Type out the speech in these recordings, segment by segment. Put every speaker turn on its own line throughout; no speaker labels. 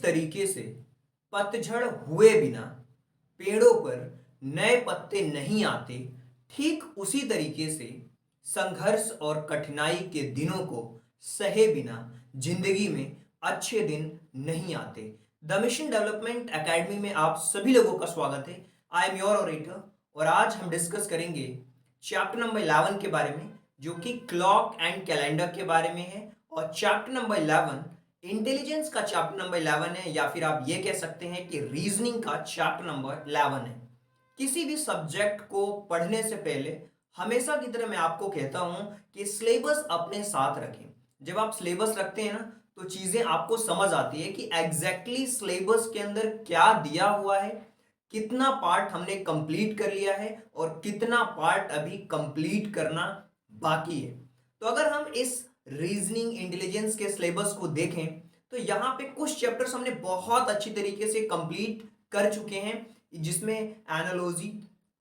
तरीके से पतझड़ हुए बिना पेड़ों पर नए पत्ते नहीं आते, ठीक उसी तरीके से संघर्ष और कठिनाई के दिनों को सहे बिना जिंदगी में अच्छे दिन नहीं आते। द मिशन डेवलपमेंट एकेडमी में आप सभी लोगों का स्वागत है। आई एम योर ऑरेटर और आज हम डिस्कस करेंगे चैप्टर नंबर 11 के बारे में, जो कि क्लॉक एंड कैलेंडर के बारे में है। और चैप्टर नंबर 11 इंटेलिजेंस का चैप्टर नंबर 11 है, या फिर आप ये कह सकते हैं कि रीजनिंग का चैप्टर नंबर 11 है। किसी भी सब्जेक्ट को पढ़ने से पहले हमेशा की तरह मैं आपको कहता हूं कि सिलेबस अपने साथ रखें। जब आप सिलेबस रखते हैं ना, तो चीजें आपको समझ आती है कि एग्जैक्टली सिलेबस के अंदर क्या दिया हुआ है, कितना पार्ट हमने कंप्लीट कर लिया है और कितना पार्ट अभी कंप्लीट करना बाकी है। तो अगर हम इस रीजनिंग इंटेलिजेंस के सिलेबस को देखें तो यहाँ पे कुछ चैप्टर्स हमने बहुत अच्छी तरीके से कंप्लीट कर चुके हैं, जिसमें analogy,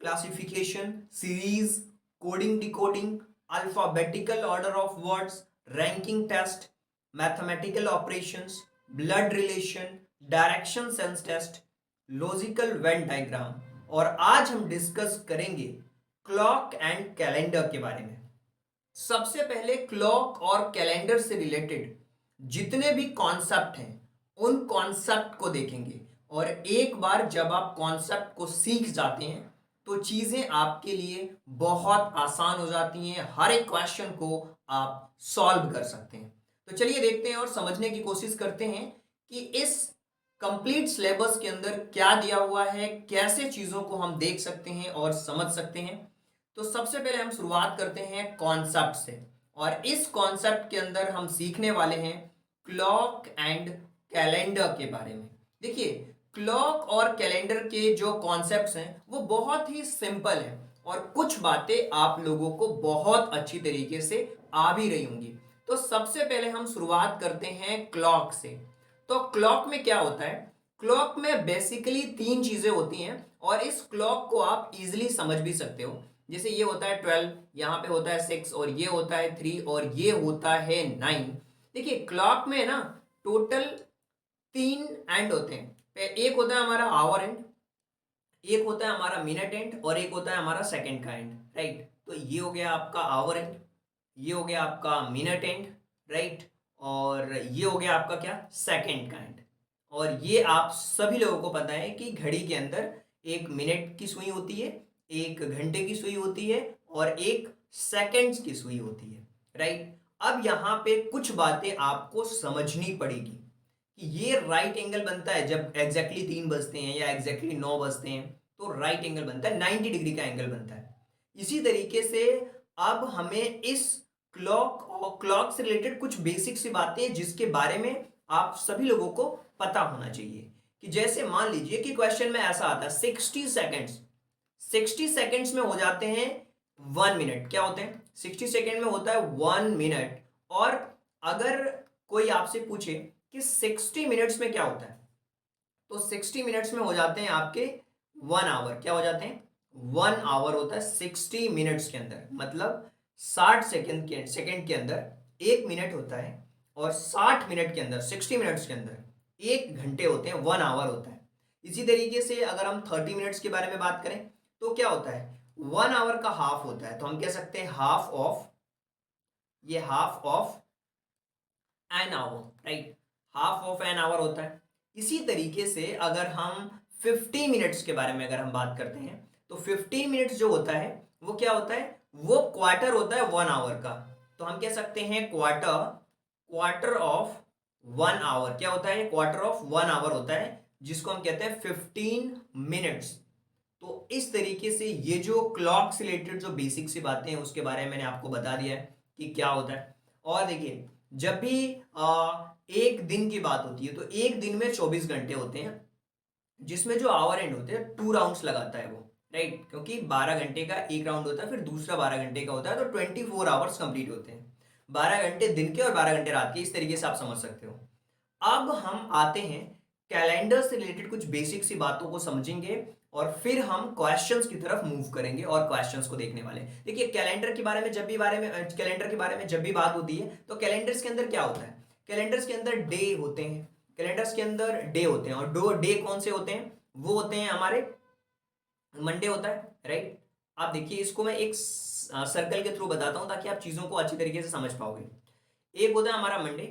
classification, series, coding decoding, alphabetical order of words, ranking test, mathematical operations, blood relation, direction sense test, logical Venn diagram. और आज हम डिस्कस करेंगे क्लॉक एंड कैलेंडर के बारे में। सबसे पहले क्लॉक और कैलेंडर से रिलेटेड जितने भी कॉन्सेप्ट हैं उन कॉन्सेप्ट को देखेंगे। और एक बार जब आप कॉन्सेप्ट को सीख जाते हैं तो चीजें आपके लिए बहुत आसान हो जाती हैं, हर एक क्वेश्चन को आप सॉल्व कर सकते हैं। तो चलिए देखते हैं और समझने की कोशिश करते हैं कि इस कंप्लीट सिलेबस के अंदर क्या दिया हुआ है, कैसे चीजों को हम देख सकते हैं और समझ सकते हैं। तो सबसे पहले हम शुरुआत करते हैं कॉन्सेप्ट से, और इस कॉन्सेप्ट के अंदर हम सीखने वाले हैं क्लॉक एंड कैलेंडर के बारे में। देखिए, क्लॉक और कैलेंडर के जो कॉन्सेप्ट्स हैं वो बहुत ही सिंपल हैं और कुछ बातें आप लोगों को बहुत अच्छी तरीके से आ भी रही होंगी। तो सबसे पहले हम शुरुआत करते हैं क्लॉक से। तो क्लॉक में क्या होता है? क्लॉक में बेसिकली तीन चीजें होती हैं और इस क्लॉक को आप इजीली समझ भी सकते हो। जैसे ये होता है 12, यहाँ पे होता है 6, और ये होता है 3, और ये होता है 9। देखिए, क्लॉक में ना टोटल 3 एंड होते हैं। एक होता है हमारा आवर एंड, एक होता है हमारा मिनट एंड, और एक होता है हमारा सेकंड का एंड, राइट। तो ये हो गया आपका आवर एंड, ये हो गया आपका मिनट एंड, राइट, और ये हो गया आपका क्या, सेकंड का एंड। और ये आप सभी लोगों को पता है कि घड़ी के अंदर एक मिनट की सुई होती है, एक घंटे की सुई होती है और एक सेकंड्स की सुई होती है, राइट। अब यहाँ पे कुछ बातें आपको समझनी पड़ेगी कि ये राइट एंगल बनता है जब एग्जैक्टली 3 बजते हैं या एग्जैक्टली 9 बजते हैं, तो राइट एंगल बनता है, 90 डिग्री का एंगल बनता है। इसी तरीके से अब हमें इस क्लॉक और क्लॉक से रिलेटेड कुछ बेसिक सी बातें जिसके बारे में आप सभी लोगों को पता होना चाहिए, कि जैसे मान लीजिए कि क्वेश्चन में ऐसा आता है 60 सेकेंड्स में हो जाते हैं 1 मिनट। क्या होते हैं? 60 सेकेंड में होता है 1 मिनट। और अगर कोई आपसे पूछे कि 60 मिनट्स में क्या होता है, तो 60 मिनट्स में हो जाते हैं आपके 1 आवर। क्या हो जाते हैं? 1 आवर होता है 60 मिनट्स के अंदर, मतलब 60 सेकेंड के अंदर 1 मिनट होता है, और 60 मिनट के अंदर 60 मिनट्स के अंदर 1 घंटे होते हैं, 1 आवर होता है। इसी तरीके से अगर हम 30 मिनट्स के बारे में बात करें तो क्या होता है? 1 आवर का हाफ होता है, तो हम कह सकते हैं half of an hour, right. Half of an hour होता है। इसी तरीके से अगर हम 50 मिनट्स के बारे में अगर हम बात करते हैं तो 50 मिनट्स जो होता है वो क्या होता है? वो क्वार्टर होता है 1 आवर का। तो हम कह सकते हैं क्वार्टर ऑफ 1 आवर। क्या होता है? क्वार्टर ऑफ 1 आवर होता है, जिसको हम कहते हैं 15 मिनट्स। तो इस तरीके से ये जो क्लॉक से रिलेटेड जो बेसिक सी बातें हैं उसके बारे में मैंने आपको बता दिया है कि क्या होता है। और देखिए, जब भी एक दिन की बात होती है तो एक दिन में 24 घंटे होते हैं, जिसमें जो आवर एंड होते हैं 2 राउंड्स लगाता है वो, राइट। क्योंकि 12 घंटे का एक राउंड होता है, फिर दूसरा 12 घंटे का होता है, तो 24 आवर्स कंप्लीट होते हैं। 12 घंटे दिन के और 12 घंटे रात के, इस तरीके से आप समझ सकते हो। अब हम आते हैं कैलेंडर से रिलेटेड कुछ बेसिक सी बातों को समझेंगे और फिर हम क्वेश्चंस की तरफ मूव करेंगे और क्वेश्चंस को देखने वाले। देखिए, कैलेंडर के बारे में जब भी बात होती है तो कैलेंडर्स के अंदर क्या होता है? कैलेंडर्स के अंदर डे होते हैं, कैलेंडर्स के अंदर डे होते हैं, और दो डे कौन से होते हैं, वो होते हैं हमारे मंडे होता है, राइट। आप देखिए, इसको मैं एक सर्कल के थ्रू बताता हूं ताकि आप चीजों को अच्छी तरीके से समझ पाओगे। एक होता है हमारा मंडे,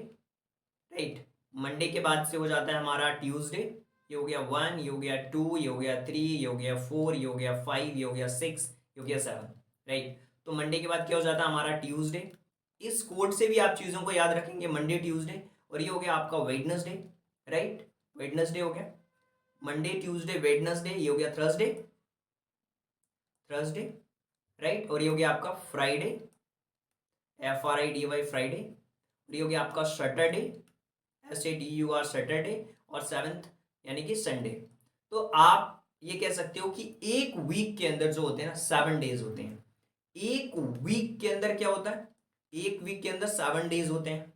राइट। मंडे के बाद से हो जाता है हमारा ट्यूसडे, ये हो गया 1, ये हो गया 2, ये हो गया 3, ये हो गया 4, ये हो गया 5, ये हो गया 6, ये हो गया 7, राइट। तो मंडे के बाद क्या हो जाता है हमारा ट्यूसडे। इस कोड से भी आप चीज़ों को याद रखेंगे, मंडे ट्यूसडे। और ये हो गया आपका वेडनेसडे, राइट। वेडनेसडे हो गया, मंडे ट्यूसडे वेडनेसडे, ये हो गया थर्सडे, थर्सडे, राइट। और ये हो गया आपका फ्राइडे, FRIDY फ्राइडे। और ये हो गया आपका सैटरडे, SATUR सैटरडे। और सेवेंथ यानी कि संडे। तो आप ये कह सकते हो कि एक वीक के अंदर जो होते हैं ना 7 डेज होते हैं। एक वीक के अंदर क्या होता है, एक वीक के अंदर 7 डेज होते हैं।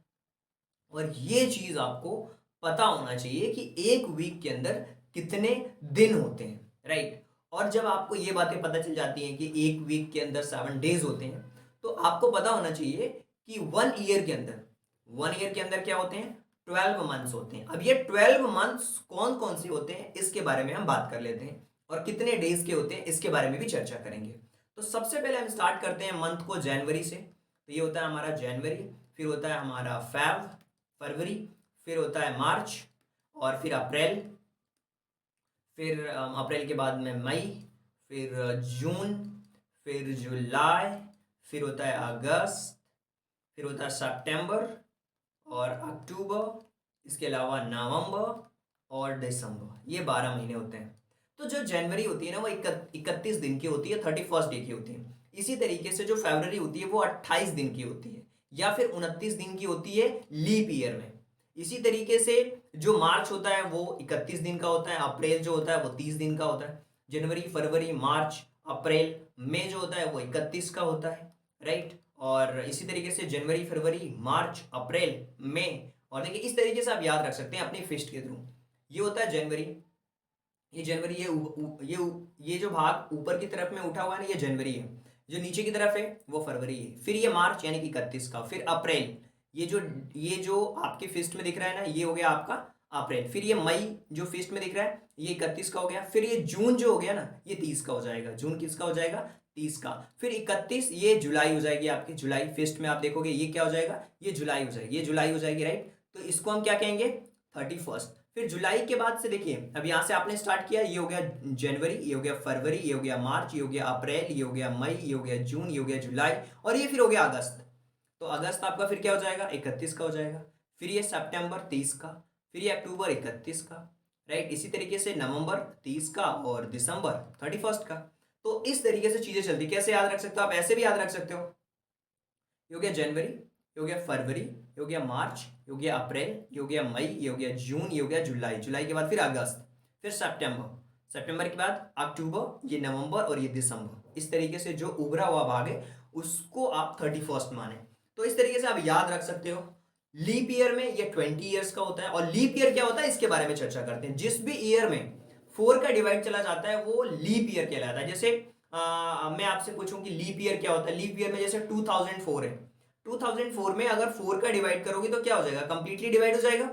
और ये चीज आपको पता होना चाहिए कि एक वीक के अंदर कितने दिन होते हैं, राइट। और जब आपको ये बातें पता चल जाती हैं कि एक वीक के अंदर 7 डेज होते हैं, तो आपको पता होना चाहिए कि 1 ईयर के अंदर, 1 ईयर के अंदर क्या होते हैं, 12 मंथ्स होते हैं। अब ये 12 मंथ्स कौन कौन से होते हैं इसके बारे में हम बात कर लेते हैं, और कितने डेज के होते हैं इसके बारे में भी चर्चा करेंगे। तो सबसे पहले हम स्टार्ट करते हैं मंथ को जनवरी से। तो ये होता है हमारा जनवरी, फिर होता है हमारा फरवरी, फिर होता है मार्च, और फिर अप्रैल, फिर अप्रैल के बाद में मई, फिर जून, फिर जुलाई, फिर होता है अगस्त, फिर होता है सितंबर और अक्टूबर, इसके अलावा नवंबर और दिसंबर। ये 12 महीने होते हैं। तो जो जनवरी होती है ना वो 31 दिन की होती है, 31 डे की होती है। इसी तरीके से जो फरवरी होती है वो 28 दिन की होती है, या फिर 29 दिन की होती है लीप ईयर में। इसी तरीके से जो मार्च होता है वो 31 दिन का होता है, अप्रैल जो होता है वो 30 दिन का होता है, जनवरी फरवरी मार्च अप्रैल मई जो होता है वो 31 का होता है, राइट। और इसी तरीके से जनवरी फरवरी मार्च अप्रैल मई, और देखिए इस तरीके से आप याद रख सकते हैं अपनी फिस्ट के थ्रू। ये होता है जनवरी, ये जनवरी, ये जो भाग ऊपर की तरफ में उठा हुआ है ना ये जनवरी है, जो नीचे की तरफ है वो फरवरी है। फिर ये मार्च यानी कि 31 का, फिर अप्रैल, ये जो आपके फिस्ट में दिख रहा है ना ये हो गया आपका अप्रैल। फिर ये मई जो फिस्ट में दिख रहा है ये 31 का हो गया। फिर ये जून जो हो गया ना ये 30 का हो जाएगा। जून किसका हो जाएगा, 30 का। फिर 31 ये जुलाई हो जाएगी आपकी, जुलाई फिस्ट में आप देखोगे ये क्या हो जाएगा, ये जुलाई हो जाएगी, ये जुलाई हो जाएगी, राइट। तो इसको हम क्या कहेंगे, 31। फिर जुलाई के बाद से देखिए अब यहां से आपने स्टार्ट किया, ये हो गया जनवरी, ये हो गया फरवरी, ये हो गया मार्च, ये हो गया अप्रैल, ये हो गया मई, ये हो गया जून, ये हो गया जुलाई, और ये फिर हो गया अगस्त। तो अगस्त आपका फिर क्या हो जाएगा, 31 का हो जाएगा। फिर ये सितंबर 30 का, फिर ये अक्टूबर 31 का, राइट। इसी तरीके से नवंबर 30 का और दिसंबर 31 का। तो इस तरीके से चीजें चलती। कैसे याद रख सकते हो आप, ऐसे भी याद रख सकते हो। ये हो गया जनवरी, ये हो गया फरवरी, ये हो गया मार्च, ये हो गया अप्रैल, ये हो गया मई, ये हो गया जून, ये हो गया जुलाई, जुलाई के बाद फिर अगस्त, फिर सितंबर, सितंबर के बाद अक्टूबर, ये नवंबर और ये दिसंबर। इस तरीके से जो उभरा हुआ भाग है उसको आप 31 माने। तो इस तरीके से आप याद रख सकते हो। लीप ईयर में ये 20 ईयर्स का होता है। और लीप ईयर क्या होता है इसके बारे में चर्चा करते हैं। जिस भी ईयर में 4 का डिवाइड चला जाता है वो लीप ईयर कहलाता है। जैसे मैं आपसे पूछूं कि लीप ईयर क्या होता है, लीप ईयर में जैसे 2004 है, 2004 में अगर 4 का डिवाइड करोगे तो क्या हो जाएगा, कंप्लीटली डिवाइड हो जाएगा,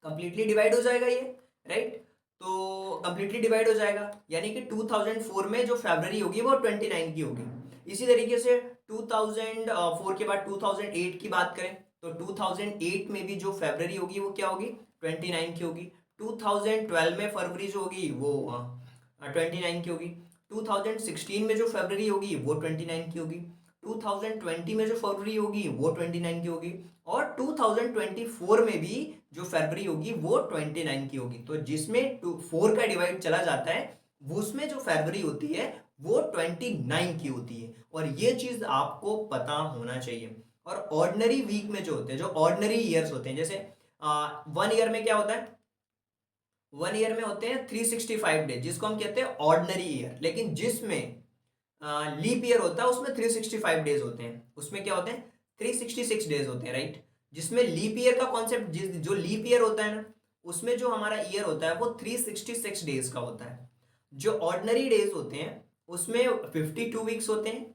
कंप्लीटली डिवाइड हो जाएगा ये, राइट। तो कंप्लीटली डिवाइड हो जाएगा, यानी कि 2004 में जो फरवरी होगी वो 29 की होगी। इसी तरीके से 2004 के बाद 2008 की बात करें तो 2008 में भी जो फरवरी होगी वो क्या होगी, 29 की होगी। 2012 में फरवरी जो होगी वो 29 की होगी। 2016 में जो फरवरी होगी वो 29 की होगी। 2020 में जो फरवरी होगी वो 29 की होगी। और 2024 में भी जो फरवरी होगी वो 29 की होगी। तो जिसमें 4 का डिवाइड चला जाता है वो उसमें जो फरवरी होती है वो 29 की होती है। और ये चीज आपको पता होना चाहिए। और ऑर्डिनरी वीक में जो होते हैं, जो ऑर्डिनरी ईयर्स होते हैं, जैसे 1 ईयर में क्या होता है, 1 ईयर में होते हैं 365 डेज, जिसको हम कहते हैं ऑर्डिनरी ईयर। लेकिन जिसमें लीप ईयर होता है उसमें 365 डेज होते हैं। उसमें क्या होते हैं, 366 डेज होते हैं, राइट। जिसमें लीप ईयर का कॉन्सेप्ट, जो लीप ईयर होता है ना उसमें जो हमारा ईयर होता है वो 366 डेज का होता है। जो ऑर्डिनरी डेज होते हैं उसमें 52 वीक्स होते हैं,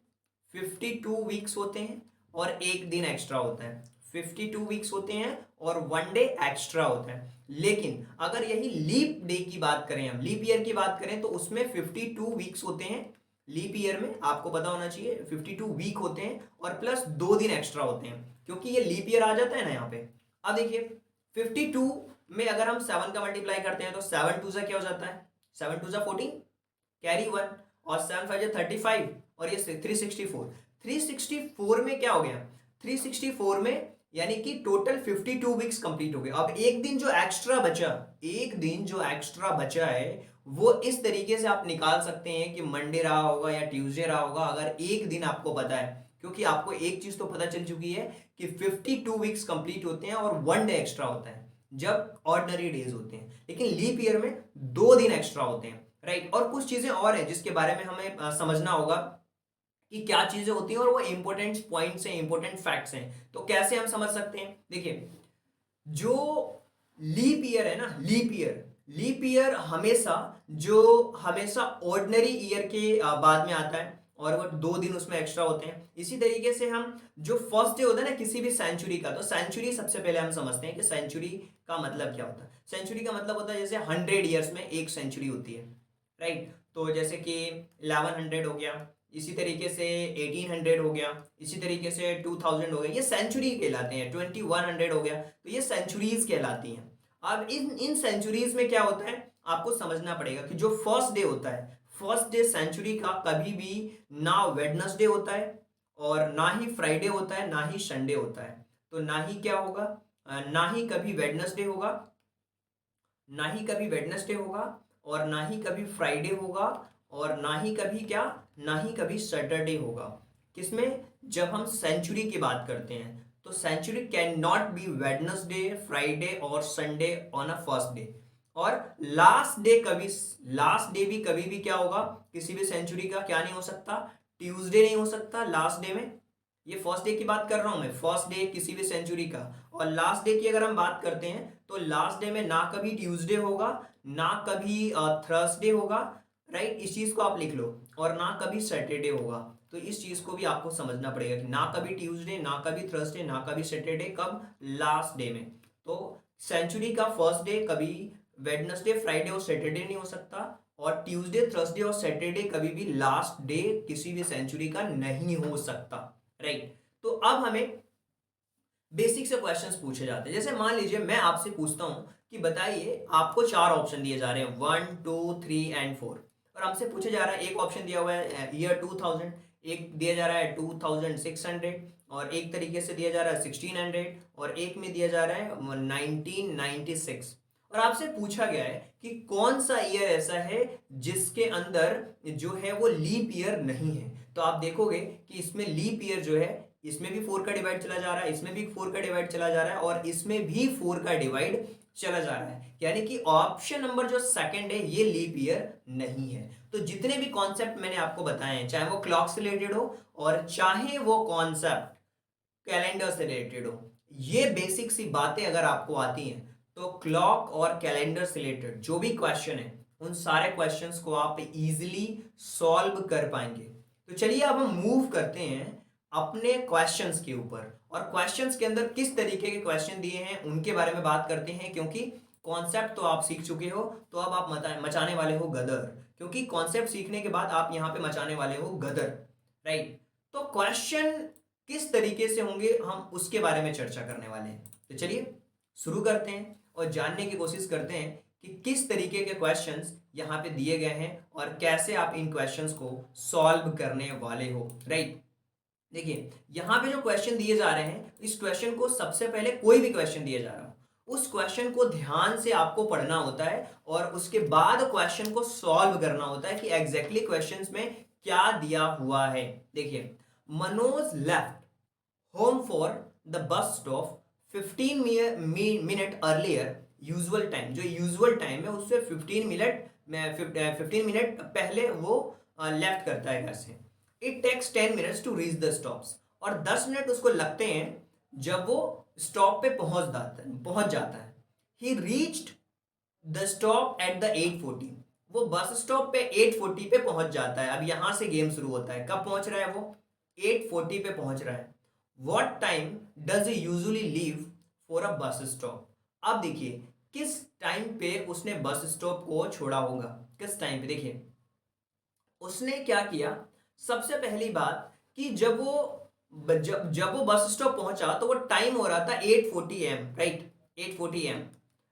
52 वीक्स होते हैं और एक दिन एक्स्ट्रा होता है। 52 वीक्स होते हैं और 1 डे एक्स्ट्रा होता है। लेकिन अगर यही लीप डे की बात करें, हम लीप ईयर की बात करें, तो उसमें 52 वीक्स होते हैं। लीप ईयर में आपको पता होना चाहिए 52 वीक होते हैं और प्लस 2 दिन एक्स्ट्रा होते हैं, क्योंकि ये लीप ईयर आ जाता है ना यहाँ पे। अब देखिए 52 में अगर हम 7 का मल्टीप्लाई करते हैं तो 7 टू सा क्या हो जाता है, 7 टू सा 14, कैरी 1, और 7 5 जा 35, और ये 364। 364 में क्या हो गया, 364 में यानी कि टोटल 52 वीक्स कंप्लीट हो गए। अब एक दिन जो एक्स्ट्रा बचा, एक दिन जो एक्स्ट्रा बचा है वो इस तरीके से आप निकाल सकते हैं कि मंडे रहा होगा या ट्यूसडे रहा होगा, अगर एक दिन आपको पता है, क्योंकि आपको एक चीज तो पता चल चुकी है कि 52 वीक्स कंप्लीट होते हैं और 1 डे एक्स्ट्रा होता है जब ऑर्डिनरी डेज होते हैं। लेकिन लीप ईयर में 2 दिन एक्स्ट्रा होते हैं, राइट। और कुछ चीजें और हैं जिसके बारे में हमें समझना होगा कि क्या चीजें होती हैं और वो इंपॉर्टेंट पॉइंट्स हैं, इंपॉर्टेंट फैक्ट्स हैं। तो कैसे हम समझ सकते हैं, देखिए जो लीप ईयर है ना, लीप ईयर हमेशा ऑर्डिनरी ईयर के बाद में आता है और वो 2 दिन उसमें एक्स्ट्रा होते हैं। इसी तरीके से हम जो फर्स्ट डे होता है ना किसी भी सेंचुरी का, तो सेंचुरी सबसे पहले हम समझते हैं कि सेंचुरी का मतलब क्या होता है। सेंचुरी का मतलब होता है जैसे 100 ईयर्स में एक सेंचुरी होती है, राइट। तो जैसे कि 1100 हो गया, इसी तरीके से 1800 हो गया, इसी तरीके से 2000 हो गया, ये सेंचुरी कहलाते हैं। 2100 हो गया, तो ये सेंचुरीज कहलाती हैं। अब इन सेंचुरीज में क्या होता है आपको समझना पड़ेगा कि जो फर्स्ट डे होता है, फर्स्ट डे सेंचुरी का कभी भी ना वेडनेसडे होता है और ना ही फ्राइडे होता है, ना ही संडे होता है। तो ना ही क्या होगा, ना ही कभी वेडनेसडे होगा, ना ही कभी वेडनेसडे होगा, और ना ही कभी फ्राइडे होगा, और ना ही कभी क्या, ना ही कभी सैटरडे होगा। किसमें, जब हम सेंचुरी की बात करते हैं तो century can not be Wednesday, Friday और Sunday on a first day. और लास्ट डे भी कभी भी क्या होगा, किसी भी सेंचुरी का क्या नहीं हो सकता, ट्यूसडे नहीं हो सकता लास्ट डे में। ये फर्स्ट डे की बात कर रहा हूं मैं, फर्स्ट डे किसी भी सेंचुरी का। और लास्ट डे की अगर हम बात करते हैं तो लास्ट डे में ना कभी ट्यूसडे होगा, ना कभी थर्सडे होगा, राइट। इस चीज को आप लिख लो, और ना कभी सैटरडे होगा। तो इस चीज को भी आपको समझना पड़ेगा कि ना कभी ट्यूसडे, ना कभी थर्सडे, ना कभी सैटरडे, कब, लास्ट डे में। तो सेंचुरी का फर्स्ट डे कभी वेडनेसडे, फ्राइडे और सैटरडे नहीं हो सकता, और ट्यूसडे, थर्सडे और सैटरडे कभी भी लास्ट डे किसी भी सेंचुरी का नहीं हो सकता, राइट। तो अब हमें बेसिक से क्वेश्चंस पूछे जाते हैं। जैसे मान लीजिए मैं आपसे पूछता हूं कि बताइए, आपको 4 ऑप्शन दिए जा रहे हैं, 1 2 3 एंड 4, और हमसे पूछे जा रहा है, एक ऑप्शन दिया हुआ है ईयर 2000, एक दिया जा रहा है 2600, और एक तरीके से दिया जा रहा है 1600, और एक में दिया जा रहा है 1996। और आपसे पूछा गया है कि कौन सा ईयर ऐसा है जिसके अंदर जो है वो लीप ईयर नहीं है। तो आप देखोगे कि इसमें लीप ईयर जो है, इसमें भी 4 का डिवाइड चला जा रहा है, इसमें भी 4 का डिवाइड चला जा रहा है, और इसमें भी 4 का डिवाइड चला जा रहा है। यानी कि ऑप्शन नंबर जो सेकंड है ये लीप ईयर नहीं है। तो जितने भी कॉन्सेप्ट मैंने आपको बताए हैं, चाहे वो क्लॉक से रिलेटेड हो और चाहे वो कॉन्सेप्ट कैलेंडर से रिलेटेड हो, ये बेसिक सी बातें अगर आपको आती हैं तो क्लॉक और कैलेंडर से रिलेटेड जो भी क्वेश्चन है उन सारे क्वेश्चंस को आप इजीली सॉल्व कर पाएंगे। तो चलिए अब हम मूव करते हैं अपने क्वेश्चंस के ऊपर, और क्वेश्चंस के अंदर किस तरीके के क्वेश्चन दिए हैं उनके बारे में बात करते हैं। क्योंकि कॉन्सेप्ट तो आप सीख चुके हो, तो अब आप मचाने वाले हो गदर, क्योंकि कॉन्सेप्ट सीखने के बाद आप यहाँ पे मचाने वाले हो गदर, राइट। तो क्वेश्चन किस तरीके से होंगे हम उसके बारे में चर्चा करने वाले हैं। तो चलिए शुरू करते हैं और जानने की कोशिश करते हैं कि किस तरीके के क्वेश्चंस यहाँ पे दिए गए हैं और कैसे आप इन क्वेश्चंस को सॉल्व करने वाले हो, राइट। देखिए यहाँ पे जो क्वेश्चन दिए जा रहे हैं, इस क्वेश्चन को सबसे पहले, कोई भी क्वेश्चन दिया जा रहा हो उस क्वेश्चन को ध्यान से आपको पढ़ना होता है, और उसके बाद क्वेश्चन को सॉल्व करना होता है कि एग्जैक्टली क्वेश्चन में क्या दिया हुआ है। देखिए, Manoj left home for the bus stop 15 minute earlier usual time, जो यूजुअल टाइम है उससे 15 मिनट पहले वो लेफ्ट करता है घर से। It takes 10 minutes to reach the stops, और 10 मिनट उसको लगते हैं जब वो स्टॉप पे पहुंच जाता है। ही reached the stop at the 8:40, वो बस स्टॉप पे 8:40 पे पहुंच जाता है। अब यहां से गेम शुरू होता है, कब पहुंच रहा है वो, 8:40 पे पहुंच रहा है। What time does he usually leave for a bus stop. अब देखिए किस टाइम पे उसने बस स्टॉप को छोड़ा होगा, किस टाइम पे। देखिए उसने क्या किया, सबसे पहली बात कि जब वो बस स्टॉप पहुंचा तो वो टाइम हो रहा था 8:40 AM, राइट, 8:40 AM,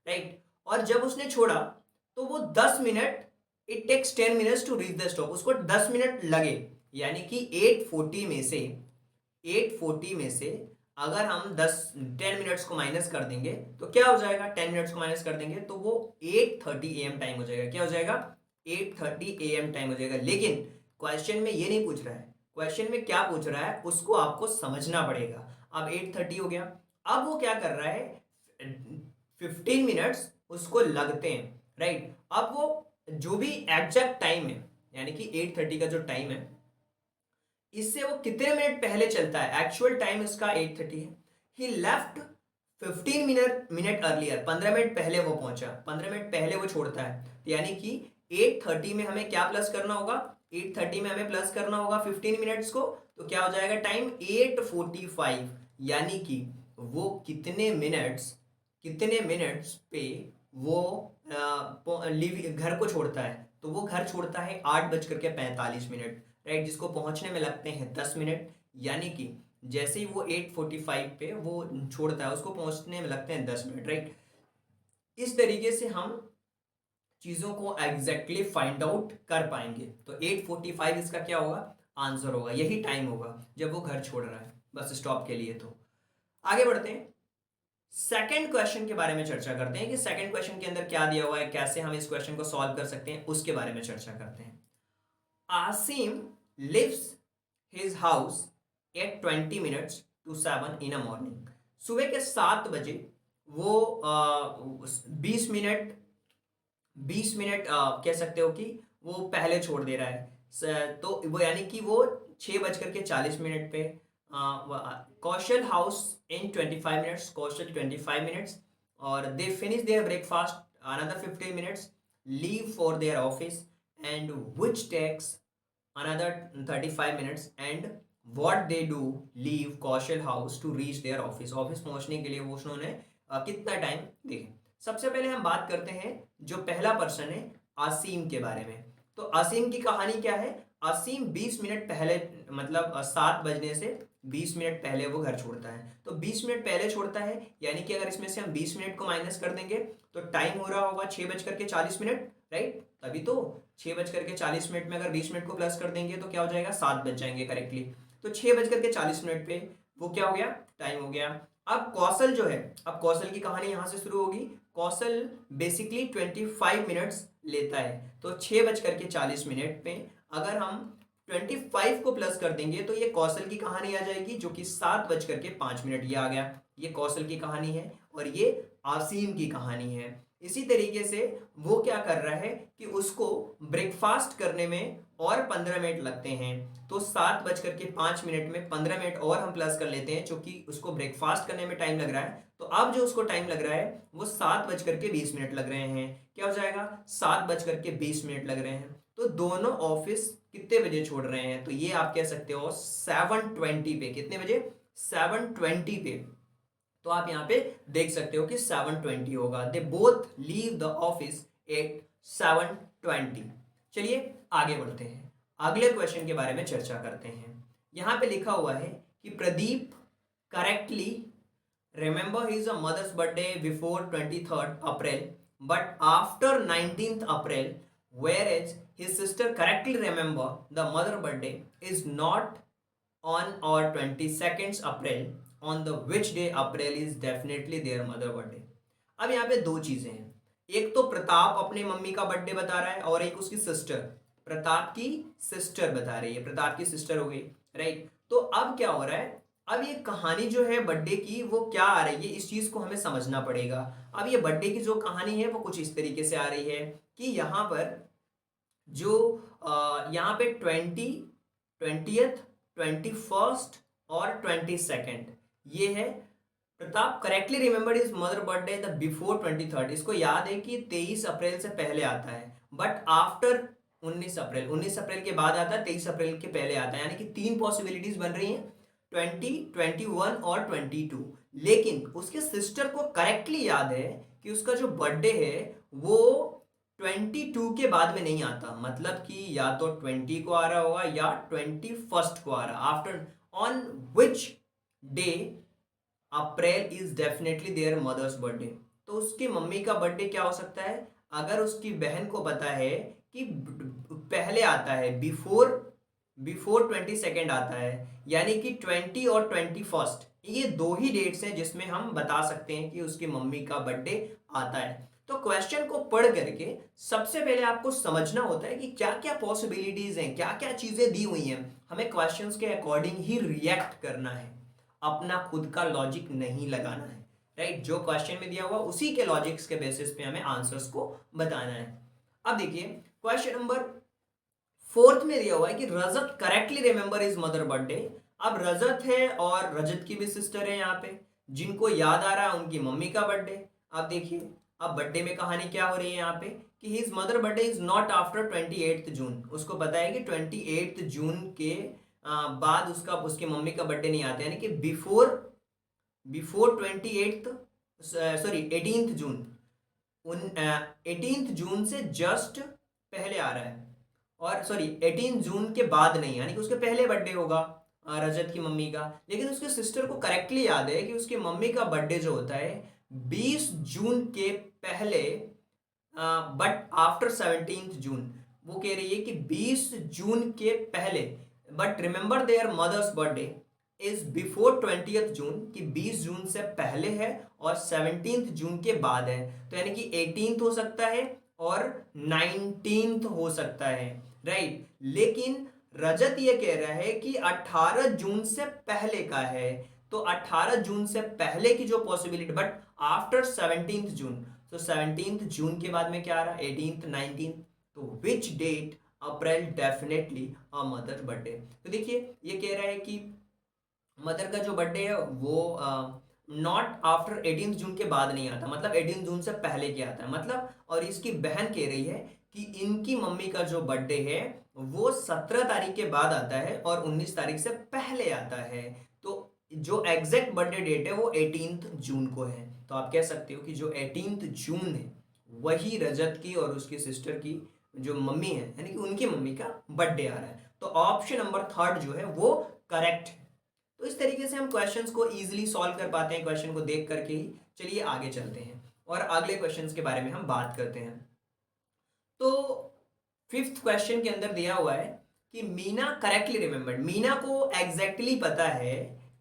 राइट। और जब उसने छोड़ा तो वो 10 minute, it takes 10 minutes to reach the stop, उसको 10 मिनट लगे। यानी कि 840 में से अगर हम 10 मिनट्स को माइनस कर देंगे तो क्या हो जाएगा, 10 मिनट्स को माइनस कर देंगे तो वो 8:30 AM टाइम हो जाएगा। क्या हो जाएगा, 8:30 AM टाइम हो जाएगा। लेकिन क्वेश्चन में ये नहीं पूछ रहा है, क्वेश्चन में क्या पूछ रहा है उसको आपको समझना पड़ेगा। अब 8:30 हो गया, अब वो क्या कर रहा है, 15 मिनट्स उसको लगते हैं, राइट। अब वो जो भी एग्जैक्ट टाइम है, यानी कि 8:30 का जो टाइम है, इससे वो कितने मिनट पहले चलता है, एक्चुअल टाइम इसका 8:30 है। ही लेफ्ट 15 मिनट अर्लियर, 15 मिनट पहले वो पहुंचा, 15 मिनट पहले वो छोड़ता है। तो यानी कि 8:30 में हमें क्या प्लस करना होगा, 8:30 में हमें प्लस करना होगा 15 मिनट्स को, तो क्या हो जाएगा टाइम 8:45। यानी कि वो कितने मिनट्स पे वो घर को छोड़ता है, तो वो घर छोड़ता है 8:45, राइट, जिसको पहुंचने में लगते हैं 10 मिनट। यानी कि जैसे ही वो 8:45 पे वो छोड़ता है उसको पहुंचने में लगते हैं 10 मिनट, राइट। इस तरीके से हम चीज़ों को एग्जैक्टली फाइंड आउट कर पाएंगे। तो 8:45 इसका क्या होगा, आंसर होगा, यही टाइम होगा जब वो घर छोड़ रहा है बस स्टॉप के लिए। तो आगे बढ़ते हैं, सेकंड क्वेश्चन के बारे में चर्चा करते हैं कि सेकंड क्वेश्चन के अंदर क्या दिया हुआ है, कैसे हम इस क्वेश्चन को सॉल्व कर सकते हैं, उसके बारे में चर्चा करते हैं। Asim lives his house at 20 minutes to 7 in a morning। सुबह के 7 बजे वो 20 मिनट, 20 मिनट कह सकते हो कि वो पहले छोड़ दे रहा है। तो वो यानी कि वो 6:40 पे, Kaushal house in 25 minutes, Kaushal 25 minutes, और they finish their breakfast another 15 minutes, leave for their office and which takes another 35 minutes, and what they do leave Kaushal house to reach their office, office पहुंचने के लिए वो उन्होंने कितना टाइम। देखें सबसे पहले हम बात करते हैं जो पहला पर्सन है आसिम के बारे में। तो आसिम की कहानी क्या है, आसिम 20 मिनट पहले, मतलब 7 बजने से 20 मिनट पहले वो घर छोड़ता है। तो 20 मिनट पहले छोड़ता है, यानी कि अगर इसमें से हम 20 मिनट को माइनस कर देंगे तो टाइम हो रहा होगा 6:40, राइट। तभी तो 6:40 में अगर 20 मिनट को प्लस कर देंगे तो क्या हो जाएगा, 7 बज जाएंगे करेक्टली। तो 6:40 पे वो क्या हो गया, टाइम हो गया। अब कौशल जो है, अब कौशल की कहानी यहां से शुरू होगी। कौशल बेसिकली 25 मिनट्स लेता है, तो 6:40 पे अगर हम 25 को प्लस कर देंगे तो ये कौशल की कहानी आ जाएगी, जो कि 7:05। ये आ गया, ये कौशल की कहानी है और ये आसिम की कहानी है। इसी तरीके से वो क्या कर रहा है कि उसको ब्रेकफास्ट करने में और 15 मिनट लगते हैं। तो 7:05 में 15 मिनट और हम प्लस कर लेते हैं, क्योंकि उसको ब्रेकफास्ट करने में टाइम लग रहा है। तो अब जो उसको टाइम लग रहा है वो 7:20 लग रहे हैं। क्या हो जाएगा, 7:20 लग रहे हैं। तो दोनों ऑफिस कितने बजे छोड़ रहे हैं, तो ये आप कह सकते हो 7:20 पे। कितने बजे, 7:20 पे। तो आप यहाँ पे देख सकते हो कि 7:20 होगा। They both leave the office at 7:20। चलिए आगे बढ़ते हैं, अगले क्वेश्चन के बारे में चर्चा करते हैं। यहाँ पे लिखा हुआ है कि Pradeep correctly remember his mother's birthday before 23rd April, but after 19th April, whereas his sister correctly remember the mother birthday is not on or 22nd April, on the which day April is definitely their mother birthday। अब यहाँ पे दो चीजें हैं, एक तो प्रताप अपने mummy का बर्थडे बता रहा है और एक उसकी सिस्टर, प्रताप की सिस्टर बता रही है, प्रताप की सिस्टर हो गई, राइट। तो अब क्या हो रहा है, अब ये कहानी जो है बर्थडे की वो क्या आ रही है, इस चीज को हमें समझना पड़ेगा। अब ये बर्थडे की जो कहानी है वो कुछ इस तरीके से आ रही है कि यहाँ पर जो यहाँ पे 20th 21st और 22nd ये है। Pratap correctly remembered his mother birthday the before 23rd, इसको याद है कि 23 अप्रैल से पहले आता है, बट आफ्टर 19 अप्रैल, 19 अप्रैल के बाद आता है, 23 अप्रैल के पहले आता है। यानी कि तीन पॉसिबिलिटीज बन रही हैं, 20, 21 और 22, लेकिन उसके सिस्टर को करेक्टली याद है कि उसका जो बर्थडे है वो 22 के बाद में नहीं आता, मतलब कि या तो 20 को आ रहा होगा या 21 को आ रहा, after on which day April is definitely their mother's birthday. तो उसकी मम्मी का बर्थडे क्या हो सकता है, अगर उसकी बहन को पता है कि पहले आता है, बिफोर बिफोर 22 आता है, यानी कि 20 और 21, ये दो ही डेट्स हैं जिसमें हम बता सकते हैं कि उसकी मम्मी का बर्थडे आता है। तो क्वेश्चन को पढ़ करके सबसे पहले आपको समझना होता है कि क्या क्या पॉसिबिलिटीज हैं, क्या क्या चीजें दी हुई हैं, हमें क्वेश्चंस के अकॉर्डिंग ही रिएक्ट करना है, अपना खुद का लॉजिक नहीं लगाना है, राइट। जो क्वेश्चन में दिया हुआ उसी के लॉजिक्स के बेसिस पे हमें आंसर्स को बताना है। अब देखिए क्वेश्चन नंबर 4 में दिया हुआ है कि Rajat correctly remember is mother birthday. अब रजत है और रजत की भी सिस्टर है यहाँ पे, जिनको याद आ रहा है उनकी मम्मी का बर्थडे। अब देखिए अब बर्थडे में कहानी क्या हो रही है यहाँ पे कि his mother birthday is not after 28 जून। उसको पता है कि 28 जून के बाद उसका उसकी मम्मी का बर्थडे नहीं आता, यानी कि बिफोर बिफोर 28, सॉरी 18 जून, 18 जून से जस्ट पहले आ रहा है, और सॉरी 18 जून के बाद नहीं, यानी कि उसके पहले बर्थडे होगा रजत की मम्मी का। लेकिन उसके सिस्टर को करेक्टली याद है कि उसकी मम्मी का बर्थडे जो होता है 20 जून के पहले, बट आफ्टर 17 जून। वो कह रही है कि 20 जून के पहले, but remember their mother's birthday is before 20 June, कि 20 जून से पहले है और 17 जून के बाद है। तो यानी कि 18 हो सकता है और 19 हो सकता है, राइट। लेकिन रजत ये कह रहा है कि 18 जून से पहले का है, तो 18 जून से पहले की जो पॉसिबिलिटी, बट आफ्टर 17 जून, तो 17 जून के बाद में क्या आ रहा है 18th 19th, तो which date April definitely a mother birthday. तो देखिए ये कह रहा है कि मदर का जो बर्थडे है वो नॉट आफ्टर 18 जून के बाद नहीं आता, मतलब 18 जून से पहले के आता है, मतलब। और इसकी बहन कह रही है कि इनकी मम्मी का जो बर्थडे है वो 17 तारीख के बाद आता है और 19 तारीख से पहले आता है। तो जो एग्जैक्ट बर्थडे डेट है वो 18 जून को है। तो आप कह सकते हो कि जो 18 जून है वही रजत की और उसकी सिस्टर की जो मम्मी है, यानी कि उनकी मम्मी का बर्थडे आ रहा है। तो ऑप्शन नंबर 3 जो है वो करेक्ट है। तो इस तरीके से हम क्वेश्चंस को इजीली सॉल्व कर पाते हैं, क्वेश्चन को देख करके ही। चलिए आगे चलते हैं और अगले क्वेश्चंस के बारे में हम बात करते हैं। तो 5th क्वेश्चन के अंदर दिया हुआ है कि मीना करेक्टली रिमेंबर्ड। मीना को एग्जैक्टली पता है,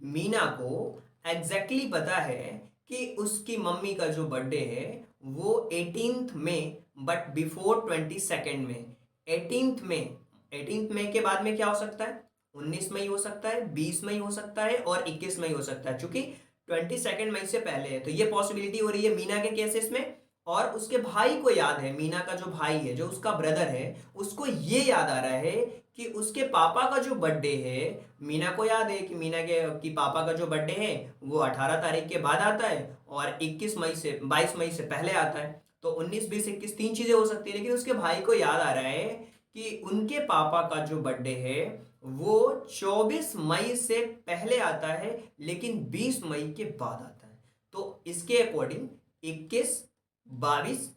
मीना को एग्जैक्टली पता है कि उसकी मम्मी का जो बर्थडे है वो 18th में, बट बिफोर 22 में। 18th में, 18th में के बाद में क्या हो सकता है, 19 मई हो सकता है, 20 मई हो सकता है और 21 मई हो सकता है। चूंकि 22 मई से पहले है तो ये पॉसिबिलिटी हो रही है मीना के केसेस में। और उसके भाई को याद है, मीना का जो भाई है, जो उसका ब्रदर है, उसको ये याद आ रहा है कि उसके पापा का जो बर्थडे है, मीना को याद है कि मीना के कि पापा का जो बर्थडे है वो 18 तारीख के बाद आता है और 21 मई से 22 मई से पहले आता है। तो 19, 20, 21 तीन चीजें हो सकती है। लेकिन उसके भाई को याद आ रहा है कि उनके पापा का जो बर्थडे है वो 24 मई से पहले आता है लेकिन 20 मई के बाद आता है। तो इसके अकॉर्डिंग 21, 22,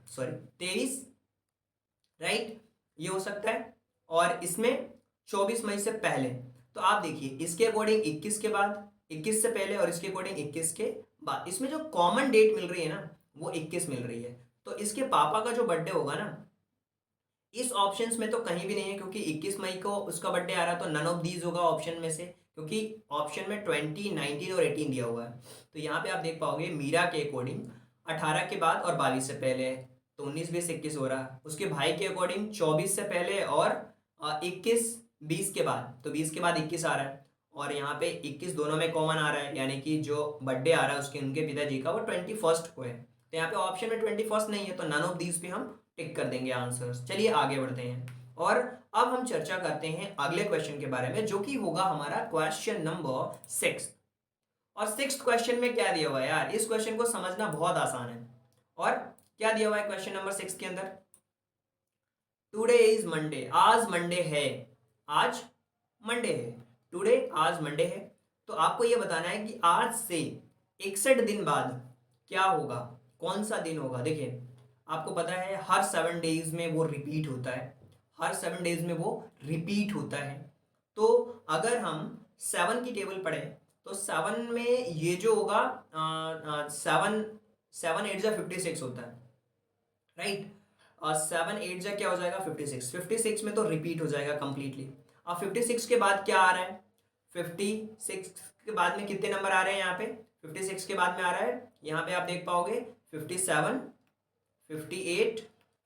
सॉरी 23, राइट, ये हो सकता है। और इसमें 24 मई से पहले, तो आप देखिए इसके अकॉर्डिंग 21 के बाद, 21 से पहले, और इसके अकॉर्डिंग 21 के बाद। इसमें जो कॉमन डेट मिल रही है ना वो 21 मिल रही है। तो इसके पापा का जो बर्थडे होगा ना, इस ऑप्शंस में तो कहीं भी नहीं है, क्योंकि 21 मई को उसका बर्थडे आ रहा है, तो नन ऑफ दीज होगा ऑप्शन में से, क्योंकि ऑप्शन में 20, 19 और 18 दिया हुआ है। तो यहाँ पे आप देख पाओगे मीरा के अकॉर्डिंग 18 के बाद और 22 से पहले है, तो 19, 20, 21 हो रहा है। उसके भाई के अकॉर्डिंग 24 से पहले और 21, 20 के बाद, तो 20 के बाद 21 आ रहा है। और यहाँ पे 21 दोनों में कॉमन आ रहा है, यानी कि जो बर्थडे आ रहा है उसके उनके पिताजी का वो 21 को है। तो यहाँ पे ऑप्शन में 21 नहीं है, तो नन ऑफ दीज पे हम टिक कर देंगे आंसर्स। चलिए आगे बढ़ते हैं और अब हम चर्चा करते हैं अगले क्वेश्चन के बारे में, जो कि होगा हमारा क्वेश्चन नंबर 6। और 6th क्वेश्चन में क्या दिया हुआ है यार, इस क्वेश्चन को समझना बहुत आसान है। और क्या दिया हुआ है क्वेश्चन नंबर 6 के अंदर, टुडे इज मंडे, आज मंडे है, आज मंडे है। टुडे आज मंडे है, तो आपको ये बताना है कि आज से 61 दिन बाद क्या होगा, कौन सा दिन होगा। देखिए आपको पता है हर 7 डेज में वो रिपीट होता है, हर 7 डेज में वो रिपीट होता है। तो अगर हम 7 की टेबल पढ़ें तो 7 में ये जो होगा 7 7 8 जा 56 होता है, राइट। 7 8 जा क्या हो जाएगा 56, 56 में तो रिपीट हो जाएगा कंप्लीटली। अब 56 के बाद क्या आ रहा है, 56 के बाद में कितने नंबर आ रहे हैं यहाँ पे, 56 के बाद में आ रहा है, यहाँ पे आप देख पाओगे 57 58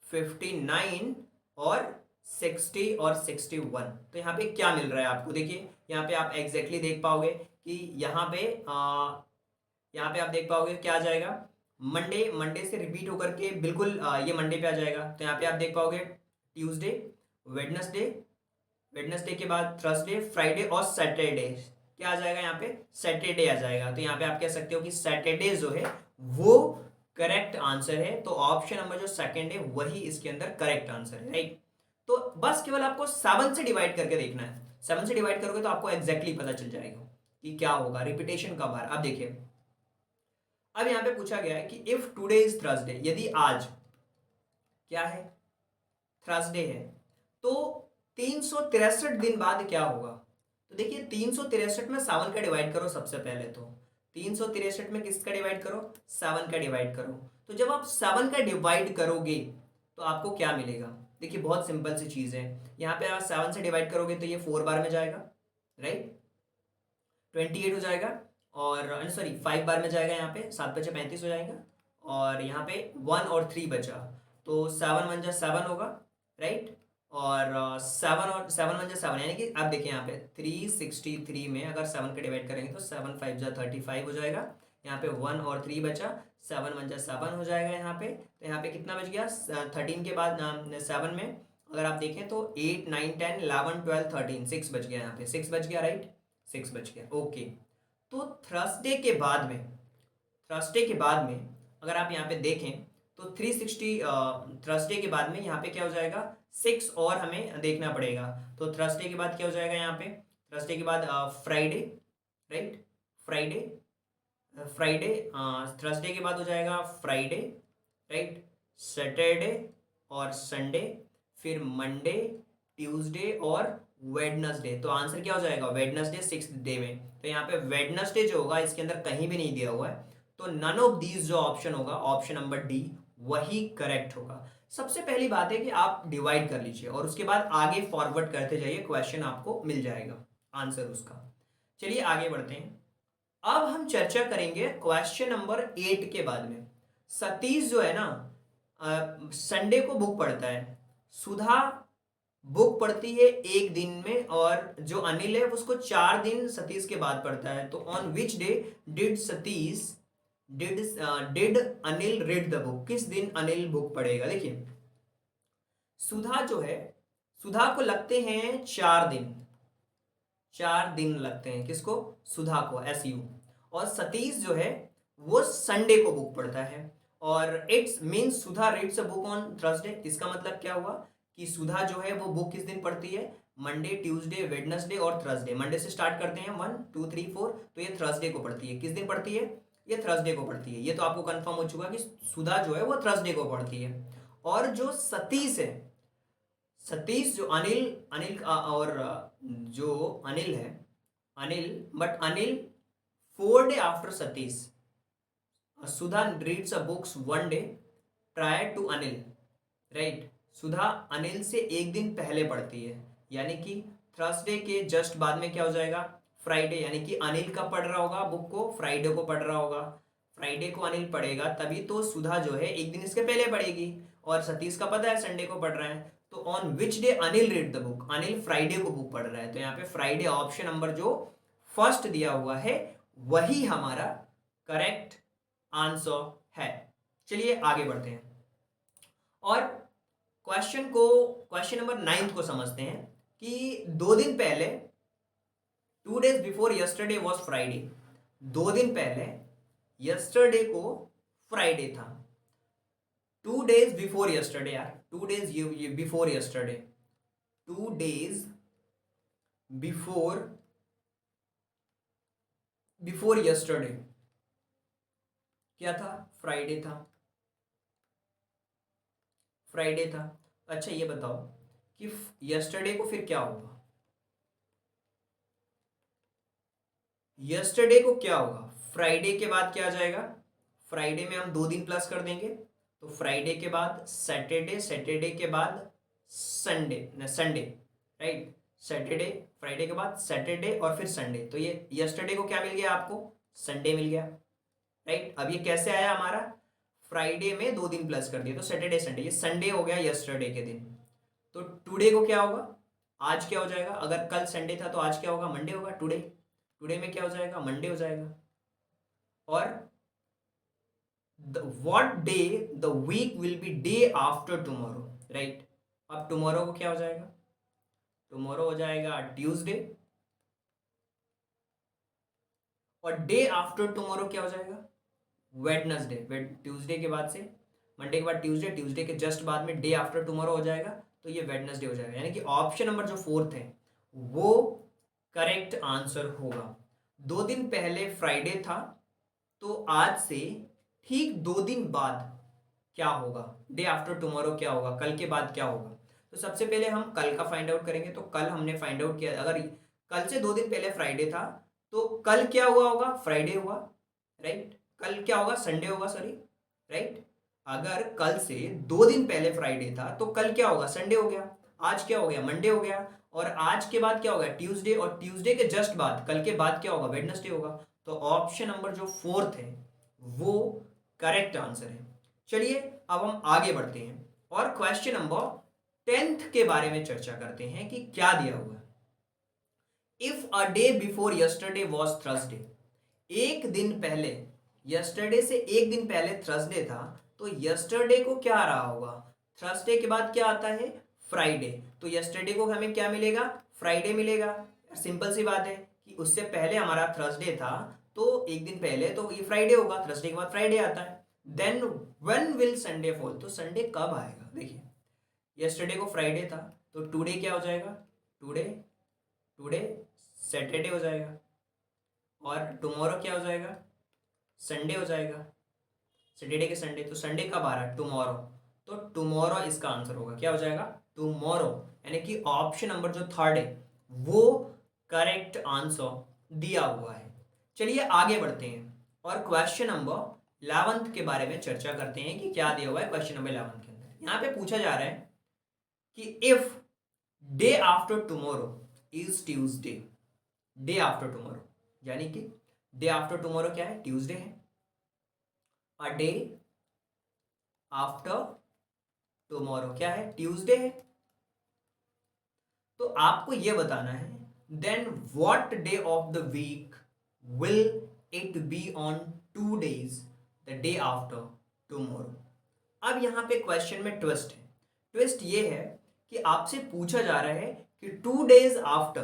59 और 60 और 61। तो यहाँ पे क्या मिल रहा है आपको, देखिए यहाँ पे आप एग्जैक्टली देख पाओगे कि यहाँ पे आप देख पाओगे क्या आ जाएगा, मंडे, मंडे से रिपीट होकर के बिल्कुल ये मंडे पे आ जाएगा। तो यहाँ पे आप देख पाओगे ट्यूसडे, वेडनेसडे, वेडनेसडे के बाद थर्सडे, फ्राइडे और सैटरडे क्या आ जाएगा, यहाँ पे सैटरडे आ जाएगा। तो यहाँ पे आप कह सकते हो कि सैटरडे जो है वो करेक्ट आंसर है। तो ऑप्शन नंबर जो सेकंड है वही इसके अंदर करेक्ट आंसर है, राइट। तो बस केवल आपको 7 से डिवाइड करके देखना है, 7 से डिवाइड करोगे तो आपको एग्जैक्टली पता चल जाएगा कि क्या होगा, रिपीटेशन कब आ रहा है। अब देखिए अब यहां पे पूछा गया है कि इफ टुडे इज थर्सडे, यदि आज क्या है, थर्सडे है, तो 363 दिन बाद क्या होगा। तो देखिए 363 में 7 का डिवाइड करो सबसे पहले, तो 363 में किसका डिवाइड करो, 7 का डिवाइड करो। तो जब आप 7 का डिवाइड करोगे तो आपको क्या मिलेगा, देखिए बहुत सिंपल सी चीज है, यहाँ पे आप 7 से डिवाइड करोगे तो ये 4 बार में जाएगा, राइट, 28 हो जाएगा। और सॉरी 5 बार में जाएगा, यहाँ पे 7 बचे 35 हो जाएगा, और यहाँ पे 1 और 3 बचा, तो 7 1 जा 7 होगा, राइट। और 7 1 जा 7 यानी कि अब देखिए यहाँ पे 363 में अगर 7 का डिवाइड करेंगे तो 7 5 जा 35 हो जाएगा। यहाँ पे 1 और 3 बचा, 7 1 जा 7 हो जाएगा यहाँ पे। तो यहाँ पे कितना बच गया, 13 के बाद 7 में अगर आप देखें तो 8 9 10 11 12 13 6 बच गया, यहाँ पे 6 बच गया, राइट, 6 बच गया, ओके। तो थर्सडे के बाद में, थर्सडे के बाद में अगर आप यहाँ पे देखें तो 360 थर्सडे के बाद में यहाँ पे क्या हो जाएगा, 6 और हमें देखना पड़ेगा। तो थर्सडे के बाद क्या हो जाएगा, यहाँ पे थर्सडे के बाद Friday, right, Friday, Friday, Thursday के बाद हो जाएगा फ्राइडे, राइट, सैटरडे और संडे, फिर मंडे, ट्यूसडे और वेडनेसडे। तो आंसर क्या हो जाएगा, वेडनेसडे 6th डे में। तो यहाँ पे वेडनेसडे जो होगा इसके अंदर कहीं भी नहीं दिया हुआ है, तो नन ऑफ दीज जो ऑप्शन होगा, ऑप्शन नंबर डी वही करेक्ट होगा। सबसे पहली बात है कि आप डिवाइड कर लीजिए और उसके बाद आगे फॉरवर्ड करते जाइए, क्वेश्चन आपको मिल जाएगा आंसर उसका। चलिए आगे बढ़ते हैं। अब हम चर्चा करेंगे क्वेश्चन नंबर 8 के बाद में। सतीश जो है ना संडे को बुक पढ़ता है, सुधा बुक पढ़ती है एक दिन में, और जो अनिल है उसको 4 दिन सतीश के बाद पढ़ता है। तो on which day did Satish did Anil read the book, किस दिन अनिल बुक पढ़ेगा। देखिए सुधा जो है, सुधा को लगते हैं 4 दिन, 4 दिन लगते हैं किसको, सुधा को, SU। और सतीश जो है वो संडे को बुक पढ़ता है, और it's means Sudha reads a book on Thursday. इसका मतलब क्या हुआ कि सुधा जो है वो बुक किस दिन पढ़ती है, मंडे, ट्यूसडे, वेडनेसडे और थर्सडे। मंडे से स्टार्ट करते हैं 1 2 3 4, तो ये थर्सडे को पढ़ती है। किस दिन पढ़ती है, ये थर्सडे को पढ़ती है। ये तो आपको कंफर्म हो चुका कि सुधा जो है वो थर्सडे को पढ़ती है। और जो सतीश है, सतीश जो अनिल, और जो अनिल है, Anil, but Anil 4 day after Satish, Sudha reads a books 1 day prior to Anil, right. Sudha Anil से एक दिन पहले पढ़ती है, यानी कि थर्सडे के जस्ट बाद में क्या हो जाएगा, फ्राइडे, यानी कि अनिल कब पढ़ रहा होगा बुक को, फ्राइडे को पढ़ रहा होगा। फ्राइडे को अनिल पढ़ेगा तभी तो सुधा जो है एक दिन इसके पहले पढ़ेगी, और सतीश का पता है संडे को पढ़ रहा है। तो on which day Anil read the book, Anil Friday को बुक पढ़ रहा है। तो यहाँ पे फ्राइडे ऑप्शन नंबर जो फर्स्ट दिया हुआ है वही हमारा करेक्ट आंसर है। चलिए आगे बढ़ते हैं और क्वेश्चन नंबर 9 को समझते हैं कि 2 दिन पहले, 2 days before yesterday was Friday, 2 दिन पहले यस्टरडे को फ्राइडे था। 2 days बिफोर यस्टरडे, यार 2 days before yesterday, 2 days before before yesterday क्या था? फ्राइडे था। फ्राइडे था। अच्छा ये बताओ कि यस्टरडे को फिर क्या होगा? यस्टरडे को क्या होगा? फ्राइडे के बाद क्या आ जाएगा? फ्राइडे में हम 2 दिन प्लस कर देंगे, तो फ्राइडे के बाद सैटरडे, सैटरडे के बाद संडे, न संडे, राइट। सैटरडे, फ्राइडे के बाद सैटरडे और फिर संडे, तो ये यस्टरडे को क्या मिल गया आपको? संडे मिल गया, राइट। अब ये कैसे आया हमारा? फ्राइडे में 2 दिन प्लस कर दिया तो सैटरडे संडे, ये संडे हो गया यस्टरडे के दिन। तो टुडे को क्या होगा? आज क्या हो जाएगा? अगर कल संडे था तो आज क्या होगा? मंडे होगा। टुडे, टुडे में क्या हो जाएगा? मंडे हो जाएगा। और what day the week will be day after tomorrow, right. अब टुमारो को क्या हो जाएगा? टुमारो हो जाएगा ट्यूसडे, और डे आफ्टर टुमारो क्या हो जाएगा? वेडनेसडे। ट्यूसडे के बाद से, मंडे के बाद ट्यूसडे, ट्यूसडे के जस्ट बाद में डे आफ्टर टुमारो हो जाएगा, तो ये वेडनेसडे हो जाएगा। यानी कि ऑप्शन नंबर जो फोर्थ है वो करेक्ट आंसर होगा। 2 दिन पहले फ्राइडे था, तो आज से ठीक 2 दिन बाद क्या होगा? डे आफ्टर टुमारो क्या होगा? कल के बाद क्या होगा? तो सबसे पहले हम कल का फाइंड आउट करेंगे। तो कल हमने फाइंड आउट किया, अगर कल से 2 दिन पहले फ्राइडे था तो कल क्या हुआ होगा? फ्राइडे हुआ, राइट। कल क्या होगा? संडे होगा, सॉरी, राइट। अगर कल से 2 दिन पहले फ्राइडे था तो कल क्या होगा? संडे हो गया। आज क्या हो गया? मंडे हो गया। और आज के बाद क्या होगा? ट्यूसडे, और ट्यूसडे के जस्ट बाद, कल के बाद क्या होगा? वेडनेसडे होगा। तो ऑप्शन नंबर जो फोर्थ है वो करेक्ट आंसर है। चलिए अब हम आगे बढ़ते हैं और क्वेश्चन नंबर 10th के बारे में चर्चा करते हैं कि क्या दिया हुआ है। If a day before yesterday was Thursday, एक दिन पहले, यस्टरडे से एक दिन पहले थर्सडे था, तो यस्टरडे को क्या आ रहा होगा? थर्सडे के बाद क्या आता है? फ्राइडे। तो यस्टरडे को हमें क्या मिलेगा? फ्राइडे मिलेगा। सिंपल सी बात है कि उससे पहले हमारा थर्सडे था, तो एक दिन पहले तो ये फ्राइडे होगा, थर्सडे के बाद फ्राइडे आता है। Then when will Sunday fall, तो संडे कब आएगा? देखिए यस्टरडे को फ्राइडे था, तो टुडे क्या हो जाएगा? टुडे, टुडे सैटरडे हो जाएगा, और टुमारो क्या हो जाएगा? संडे हो जाएगा। सैटरडे के संडे, तो संडे कब आ रहा है? टुमारो। तो टुमारो इसका आंसर होगा। क्या हो जाएगा? टुमारो। यानी कि ऑप्शन नंबर जो थर्ड है वो करेक्ट आंसर दिया हुआ है। चलिए आगे बढ़ते हैं और क्वेश्चन नंबर 11th के बारे में चर्चा करते हैं कि क्या दिया हुआ है क्वेश्चन नंबर 11 के अंदर। यहाँ पे पूछा जा रहा है कि if day after tomorrow is Tuesday, day after tomorrow, यानी कि डे आफ्टर टुमारो क्या है? ट्यूसडे है। अ डे आफ्टर टुमारो क्या है? ट्यूसडे है। तो आपको यह बताना है then what day of the week will it be on 2 days the day after tomorrow. अब यहां पे क्वेश्चन में ट्विस्ट है। ट्विस्ट ये है कि आपसे पूछा जा रहा है कि 2 days after,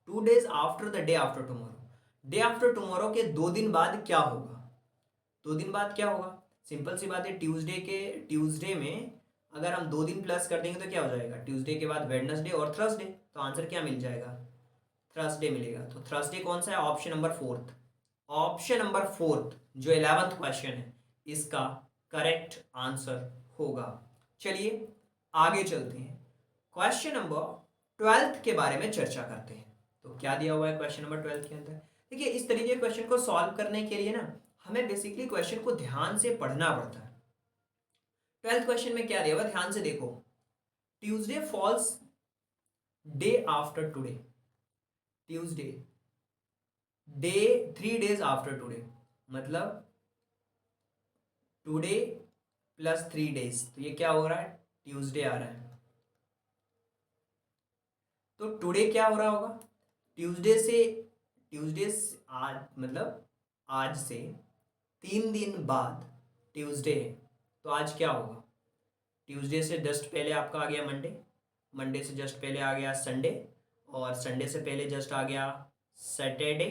2 days after the day after tomorrow, day after tomorrow के 2 दिन बाद क्या होगा? 2 दिन बाद क्या होगा? सिंपल सी बात है, ट्यूसडे में अगर हम 2 दिन प्लस कर देंगे तो क्या हो जाएगा? ट्यूसडे के बाद वेडनेसडे और थर्सडे, तो आंसर क्या मिल जाएगा? थर्सडे मिलेगा। तो थर्सडे कौन सा है? Option number fourth. Option number fourth जो 11th क्वेश्चन है इसका करेक्ट आंसर होगा। चलिए आगे चलते हैं, क्वेश्चन नंबर 12th के बारे में चर्चा करते हैं। तो क्या दिया हुआ है क्वेश्चन नंबर 12 के अंदर? देखिए इस तरीके के क्वेश्चन को सॉल्व करने के लिए ना हमें बेसिकली क्वेश्चन को ध्यान से पढ़ना पड़ता है। 12th क्वेश्चन में क्या दिया हुआ? ध्यान से देखो। Tuesday falls day after today, Tuesday day 3 days after today, मतलब टुडे प्लस 3 days, तो ये क्या हो रहा है? ट्यूसडे आ रहा है। तो टुडे क्या हो रहा होगा? ट्यूसडे से आज, मतलब आज से 3 दिन बाद ट्यूसडे है, तो आज क्या होगा? ट्यूसडे से जस्ट पहले आपका आ गया मंडे, मंडे से जस्ट पहले आ गया संडे, और संडे से पहले जस्ट आ गया सैटरडे,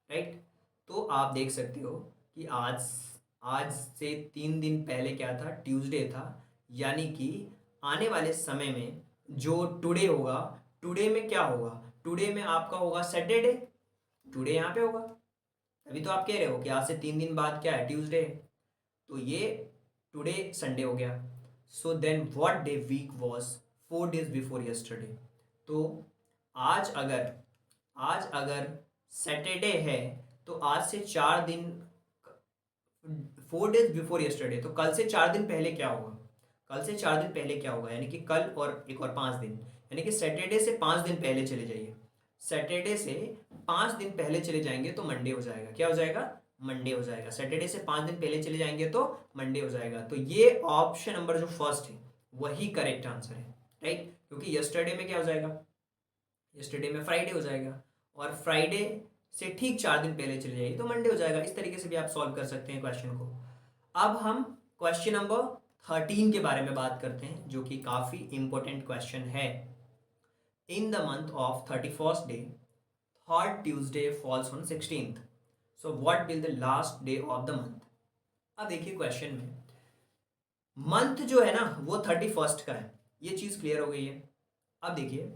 राइट। तो आप देख सकते हो कि आज आज से 3 दिन पहले क्या था? ट्यूसडे था। यानी कि आने वाले समय में जो टुडे होगा, टुडे में क्या होगा? टुडे में आपका होगा सैटरडे, टुडे यहाँ पे होगा, अभी तो आप कह रहे हो कि आज से 3 दिन बाद क्या है, ट्यूसडे, तो ये टुडे संडे हो गया। So then what day week was 4 days before yesterday. तो आज अगर आज अगर सैटरडे है तो आज से 4 दिन, 4 days बिफोर यस्टरडे, तो कल से 4 दिन पहले क्या होगा, कल से 4 दिन पहले क्या होगा, यानी कि कल और एक और 5 दिन, यानी कि सैटरडे से 5 दिन पहले चले जाइए। सैटरडे से 5 दिन पहले चले जाएंगे तो मंडे हो जाएगा। क्या हो जाएगा, मंडे हो जाएगा। सैटरडे से 5 दिन पहले चले जाएंगे तो मंडे हो जाएगा। तो ये ऑप्शन नंबर जो फर्स्ट है वही करेक्ट आंसर है, राइट। क्योंकि यस्टरडे में क्या हो जाएगा, यस्टरडे में फ्राइडे हो जाएगा, और फ्राइडे से ठीक 4 दिन पहले चले जाइए तो मंडे हो जाएगा। इस तरीके से भी आप सॉल्व कर सकते हैं क्वेश्चन को। अब हम क्वेश्चन नंबर 13 के बारे में बात करते हैं, जो कि काफ़ी इंपॉर्टेंट क्वेश्चन है। In the month of 31st day, third Tuesday falls on 16th, so what will the last day of the month. अब देखिए क्वेश्चन में मंथ जो है ना वो 31st का है, ये चीज़ क्लियर हो गई है। अब देखिए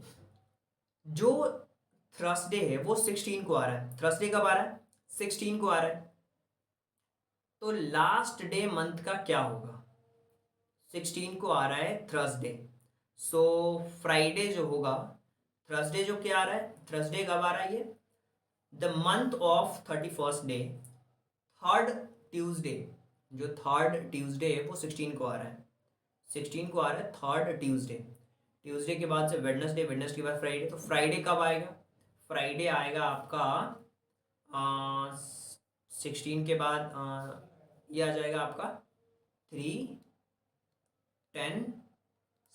जो थर्सडे है वो 16 को आ रहा है। थर्सडे कब आ रहा है, 16 को आ रहा है। तो लास्ट डे मंथ का क्या होगा, 16 को आ रहा है थर्सडे, सो फ्राइडे जो होगा, थर्सडे जो क्या आ रहा है, थर्सडे कब आ रहा है, ये the month of 31st day, third Tuesday, जो थर्ड ट्यूसडे है वो 16 को आ रहा है। 16 को आ रहा है थर्ड ट्यूसडे। ट्यूसडे के बाद से वेडनेसडे, वेडनेसडे के बाद फ्राइडे, तो फ्राइडे कब आएगा, फ्राइडे आएगा आपका 16 के बाद ये आ जाएगा आपका 3, 10,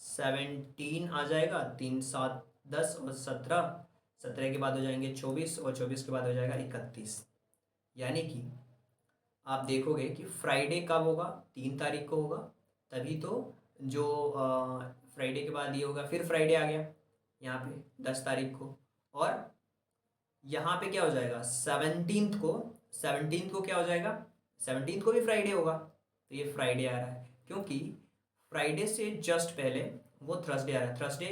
17 आ जाएगा, 3, 7, 10 और 17, 17 के बाद हो जाएंगे 24 और 24 के बाद हो जाएगा 31। यानी कि आप देखोगे कि फ्राइडे कब होगा, 3 तारीख को होगा, तभी तो जो फ्राइडे के बाद ये होगा, फिर फ्राइडे आ गया यहाँ पे 10 तारीख को, और यहाँ पे क्या हो जाएगा 17th को, 17th को क्या हो जाएगा, 17th को भी फ्राइडे होगा। तो ये फ्राइडे आ रहा है क्योंकि फ्राइडे से जस्ट पहले वो थर्सडे आ रहा है। थर्सडे,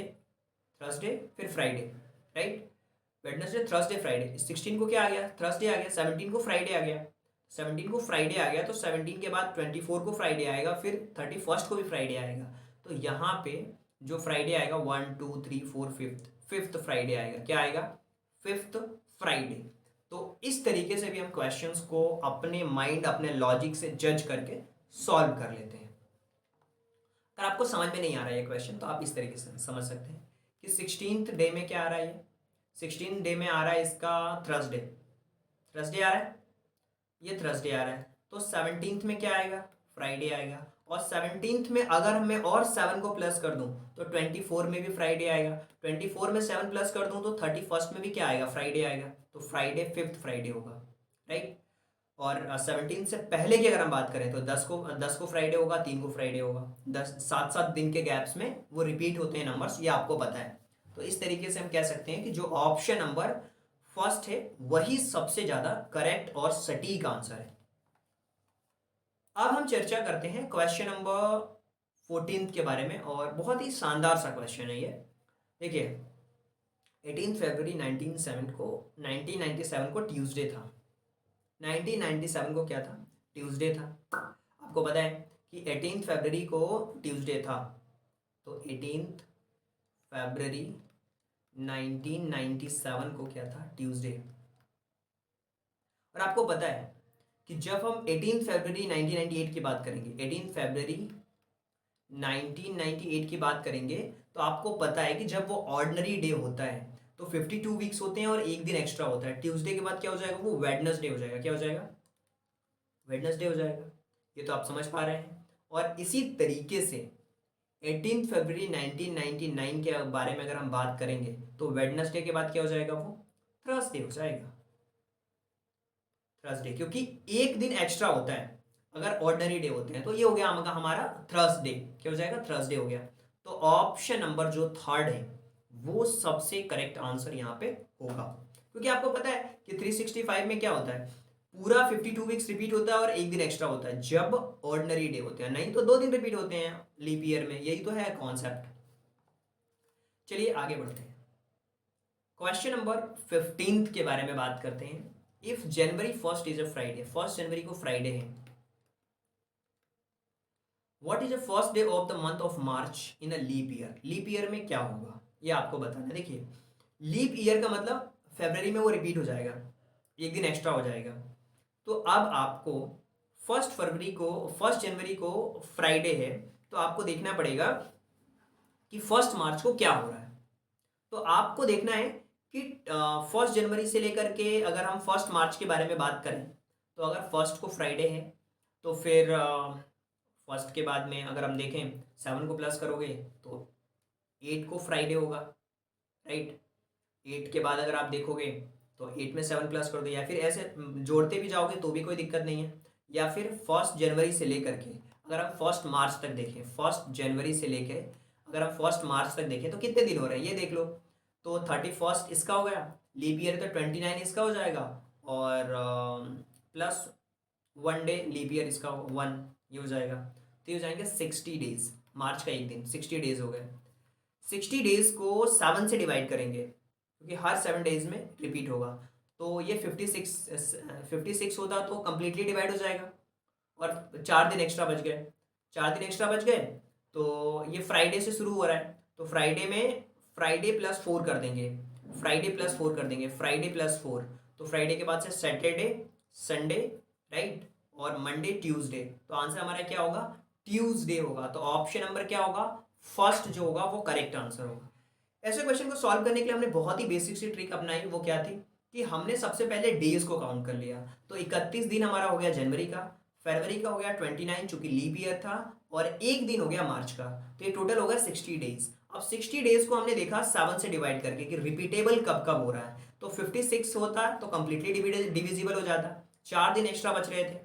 थर्सडे फिर Friday, right. Wednesday, Thursday, Friday. 16 को क्या आ गया, थर्सडे आ गया। 17 को फ्राइडे आ गया। 17 को फ्राइडे आ गया तो 17 के बाद 24 को फ्राइडे आएगा, फिर 31st को भी फ्राइडे आएगा। तो यहाँ पे जो फ्राइडे आएगा 1, 2, 3, 4, फिफ्थ फ्राइडे आएगा। क्या आएगा, फिफ्थ फ्राइडे। तो इस तरीके से भी हम क्वेश्चंस को अपने माइंड, अपने लॉजिक से जज करके सॉल्व कर लेते हैं। अगर आपको समझ में नहीं आ रहा है ये क्वेश्चन तो आप इस तरीके से समझ सकते हैं कि 16th डे में क्या आ रहा है, ये 16th डे में आ रहा है इसका थर्सडे, थर्सडे आ रहा है, ये थर्सडे आ रहा है। तो 17th में क्या आएगा, फ्राइडे आएगा। और 17th में अगर मैं और 7 को प्लस कर दूं तो 24 में भी फ्राइडे आएगा। 24 में 7 प्लस कर दूं तो 31st में भी क्या आएगा, फ्राइडे आएगा। तो फ्राइडे फिफ्थ फ्राइडे होगा, राइट। और 17 से पहले की अगर हम बात करें तो 10 को फ्राइडे होगा, 3 को फ्राइडे होगा। 7-7 दिन के गैप्स में वो रिपीट होते हैं नंबर्स, ये आपको पता है। तो इस तरीके से हम कह सकते हैं कि जो ऑप्शन नंबर फर्स्ट है वही सबसे ज़्यादा करेक्ट और सटीक आंसर है। अब हम चर्चा करते हैं क्वेश्चन नंबर 14 के बारे में, और बहुत ही शानदार सा क्वेश्चन है ये। देखिए 18 फरवरी 1997 को ट्यूसडे था। 1997 को क्या था, ट्यूसडे था। आपको पता है कि 18 फरवरी को ट्यूसडे था। तो 18 फरवरी 1997 को क्या था, ट्यूसडे। और आपको पता है कि जब हम 18 फरवरी 1998 की बात करेंगे, 18 फरवरी 1998 की बात करेंगे, तो आपको पता है कि जब वो ऑर्डिनरी डे होता है तो 52 वीक्स होते हैं और एक दिन एक्स्ट्रा होता है। ट्यूसडे के बाद क्या हो जाएगा, वो वेडनेसडे हो जाएगा। क्या हो जाएगा, वेडनेसडे हो जाएगा। ये तो आप समझ पा रहे हैं। और इसी तरीके से 18 फरवरी 1999 के बारे में अगर हम बात करेंगे तो वेडनेसडे के बाद क्या हो जाएगा, वो थर्सडे हो जाएगा। थर्सडे, क्योंकि एक दिन एक्स्ट्रा होता है अगर ऑर्डिनरी डे होते हैं। तो ये हो गया हमारा थर्सडे। क्या हो जाएगा, थर्सडे हो गया। तो ऑप्शन नंबर जो थर्ड है वो सबसे करेक्ट आंसर यहाँ पे होगा। क्योंकि आपको पता है कि 365 में क्या होता है, पूरा 52 वीक्स रिपीट होता है और एक दिन एक्स्ट्रा होता है जब ऑर्डिनरी डे होते हैं, नहीं तो 2 दिन रिपीट होते हैं लीप ईयर में। यही तो है कॉन्सेप्ट। चलिए आगे बढ़ते हैं, क्वेश्चन नंबर 15 के बारे में बात करते हैं। If January first is a Friday, first जनवरी को फ्राइडे है, what is the first day of the month of March in a leap year, leap year में क्या होगा ये आपको बताना है। देखिए लीप ईयर का मतलब फरवरी में वो रिपीट हो जाएगा, एक दिन एक्स्ट्रा हो जाएगा। तो अब आपको फर्स्ट जनवरी को फ्राइडे है, तो आपको देखना पड़ेगा कि फर्स्ट मार्च को क्या हो रहा है। तो आपको देखना है कि फर्स्ट जनवरी से लेकर के अगर हम फर्स्ट मार्च के बारे में बात करें, तो अगर फर्स्ट को फ्राइडे है तो फिर फर्स्ट के बाद में अगर हम देखें 7 को प्लस करोगे तो 8 को फ्राइडे होगा, राइट। 8 के बाद अगर आप देखोगे तो 8 में 7 प्लस कर दो, या फिर ऐसे जोड़ते भी जाओगे तो भी कोई दिक्कत नहीं है। या फिर फर्स्ट जनवरी से लेकर के अगर हम फर्स्ट मार्च तक देखें, फर्स्ट जनवरी से लेकर अगर हम फर्स्ट मार्च तक देखें तो कितने दिन हो रहे हैं ये देख लो। तो 31 इसका हो गया, लीप ईयर तो 29 इसका हो जाएगा, और प्लस 1 डे लीप ईयर इसका 1 ये हो जाएगा। तो ये हो जाएंगे 60 डेज, मार्च का एक दिन 60 डेज हो गए। 60 डेज को 7 से डिवाइड करेंगे क्योंकि हर 7 डेज में रिपीट होगा, तो ये 56 होता तो कम्प्लीटली डिवाइड हो जाएगा, और 4 दिन एक्स्ट्रा बच गए, 4 दिन एक्स्ट्रा बच गए। तो ये फ्राइडे से शुरू हो रहा है, तो फ्राइडे में फ्राइडे प्लस 4 कर देंगे, फ्राइडे प्लस 4 कर देंगे, फ्राइडे प्लस 4। तो फ्राइडे के बाद से सैटरडे, संडे, राइट, और मंडे, ट्यूसडे। तो आंसर हमारा क्या होगा, ट्यूसडे होगा। तो ऑप्शन नंबर क्या होगा, फर्स्ट जो होगा वो करेक्ट आंसर होगा। ऐसे क्वेश्चन को सॉल्व करने के लिए हमने बहुत ही बेसिक सी ट्रिक अपनाई, वो क्या थी कि हमने सबसे पहले डेज को काउंट कर लिया। तो 31 दिन हमारा हो गया जनवरी का, फरवरी का हो गया 29 चूंकि लीप ईयर था, और एक दिन हो गया मार्च का। तो ये टोटल हो गया 60 डेज। अब 60 डेज को हमने देखा 7 से डिवाइड करके कि रिपीटेबल कब कब हो रहा है। तो 56 होता तो कंप्लीटली डिविजिबल हो जाता, 4 दिन एक्स्ट्रा बच रहे थे।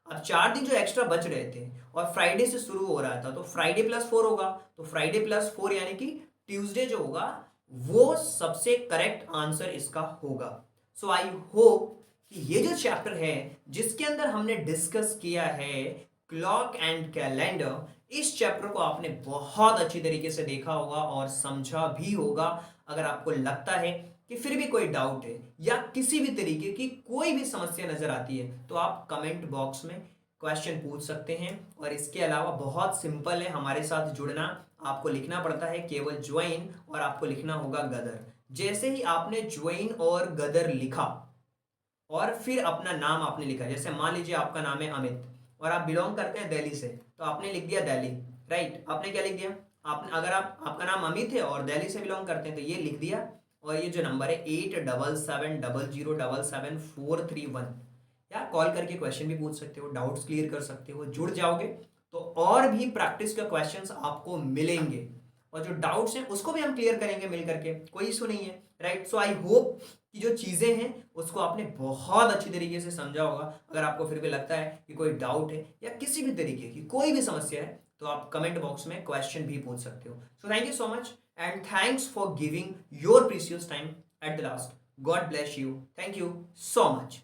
अब 4 दिन जो एक्स्ट्रा बच रहे थे और फ्राइडे से शुरू हो रहा था, तो फ्राइडे प्लस 4 होगा, तो फ्राइडे प्लस 4 यानी कि ट्यूसडे जो होगा वो सबसे करेक्ट आंसर इसका होगा। सो आई होप कि ये जो चैप्टर है जिसके अंदर हमने डिस्कस किया है क्लॉक एंड कैलेंडर, इस चैप्टर को आपने बहुत अच्छी तरीके से देखा होगा और समझा भी होगा। अगर आपको लगता है कि फिर भी कोई डाउट है या किसी भी तरीके की कोई भी समस्या नजर आती है, तो आप कमेंट बॉक्स में क्वेश्चन पूछ सकते हैं। और इसके अलावा बहुत सिंपल है हमारे साथ जुड़ना, आपको लिखना पड़ता है केवल ज्वाइन, और आपको लिखना होगा गदर। जैसे ही आपने ज्वाइन और गदर लिखा और फिर अपना नाम आपने लिखा, जैसे मान लीजिए आपका नाम है अमित और आप बिलोंग करते हैं दिल्ली से, तो आपने लिख दिया दिल्ली, राइट। आपने क्या लिख दिया, आपने अगर आपका नाम अमित है और दिल्ली से बिलोंग करते हैं तो ये लिख दिया, और ये जो नंबर है 8770077431, यार कॉल करके क्वेश्चन भी पूछ सकते हो, डाउट्स क्लियर कर सकते हो। जुड़ जाओगे तो और भी प्रैक्टिस का क्वेश्चंस आपको मिलेंगे, और जो डाउट्स हैं उसको भी हम क्लियर करेंगे मिल करके, कोई इशू नहीं है, राइट। सो आई होप कि जो चीज़ें हैं उसको आपने बहुत अच्छी तरीके से समझा होगा। अगर आपको फिर भी लगता है कि कोई डाउट है या किसी भी तरीके की कोई भी समस्या है, तो आप कमेंट बॉक्स में क्वेश्चन भी पूछ सकते हो। So thank you so much and thanks for giving your precious time at the last. God bless you, thank you so much.